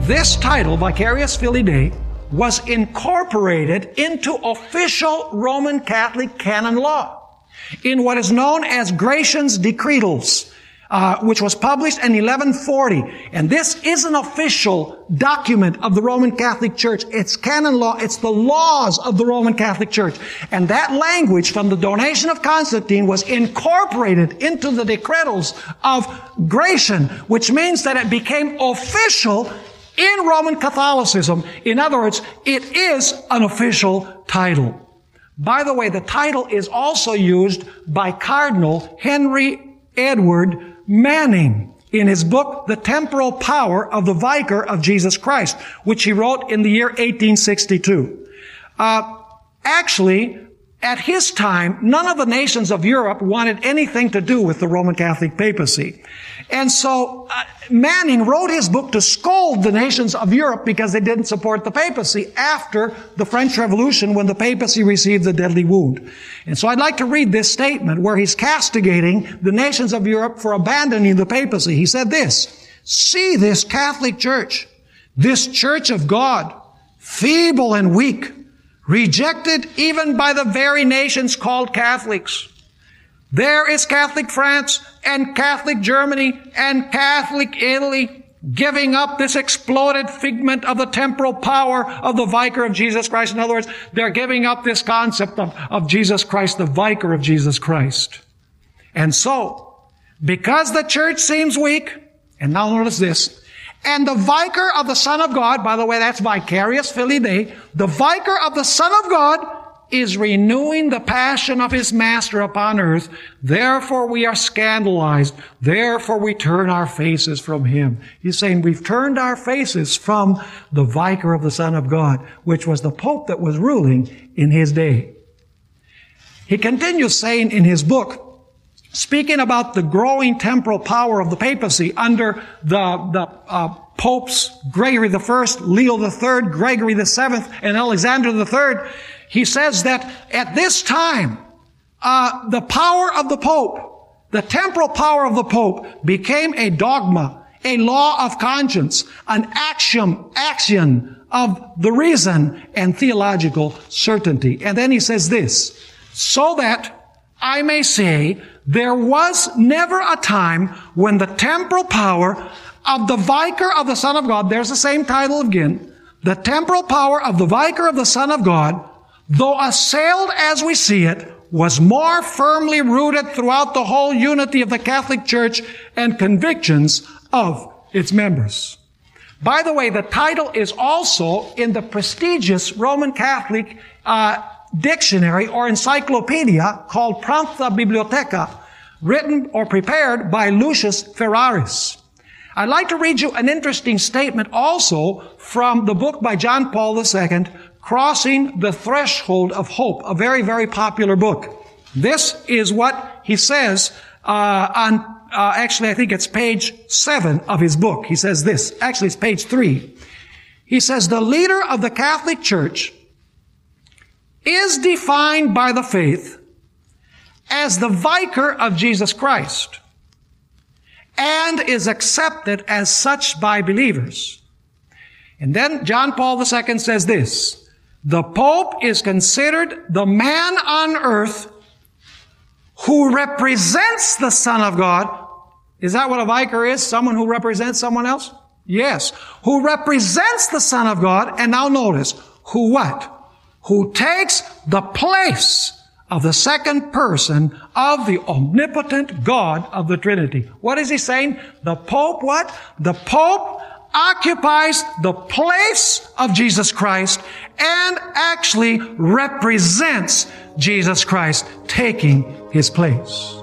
This title, Vicarius Filii Dei, was incorporated into official Roman Catholic canon law in what is known as Gratian's Decretals, which was published in 1140. And this is an official document of the Roman Catholic Church. It's canon law. It's the laws of the Roman Catholic Church. And that language from the donation of Constantine was incorporated into the Decretals of Gratian, which means that it became official in Roman Catholicism. In other words, it is an official title. By the way, the title is also used by Cardinal Henry Edward Manning in his book, The Temporal Power of the Vicar of Jesus Christ, which he wrote in the year 1862. Actually, at his time, none of the nations of Europe wanted anything to do with the Roman Catholic papacy. And so Manning wrote his book to scold the nations of Europe because they didn't support the papacy after the French Revolution, when the papacy received the deadly wound. And so I'd like to read this statement where he's castigating the nations of Europe for abandoning the papacy. He said this: "See this Catholic Church, this Church of God, feeble and weak, rejected even by the very nations called Catholics. There is Catholic France and Catholic Germany and Catholic Italy giving up this exploded figment of the temporal power of the Vicar of Jesus Christ." In other words, they're giving up this concept of Jesus Christ, the Vicar of Jesus Christ. And so, because the church seems weak, and now notice this, and the Vicar of the Son of God, by the way, that's Vicarius Filii Dei, the Vicar of the Son of God is renewing the passion of his Master upon earth. Therefore we are scandalized. Therefore we turn our faces from him. He's saying we've turned our faces from the Vicar of the Son of God, which was the Pope that was ruling in his day. He continues saying in his book, speaking about the growing temporal power of the papacy under the popes Gregory I, Leo III, Gregory VII, and Alexander III, he says that at this time, the power of the Pope, the temporal power of the Pope, became a dogma, a law of conscience, an axiom of the reason and theological certainty. And then he says this: "So that I may say, there was never a time when the temporal power of the Vicar of the Son of God," there's the same title again, "the temporal power of the Vicar of the Son of God, though assailed as we see it, was more firmly rooted throughout the whole unity of the Catholic Church and convictions of its members." By the way, the title is also in the prestigious Roman Catholic dictionary or encyclopedia called Prompta Bibliotheca, written or prepared by Lucius Ferraris. I'd like to read you an interesting statement also from the book by John Paul II, Crossing the Threshold of Hope, a very, very popular book. This is what he says actually I think it's page 7 of his book. He says this. Actually, it's page 3. He says, "The leader of the Catholic Church is defined by the faith as the Vicar of Jesus Christ and is accepted as such by believers." And then John Paul II says this: "The Pope is considered the man on earth who represents the Son of God." Is that what a vicar is? Someone who represents someone else? Yes. Who represents the Son of God. And now notice, who what? Who takes the place of the second person of the omnipotent God of the Trinity. What is he saying? The Pope what? The Pope occupies the place of Jesus Christ and actually represents Jesus Christ taking his place.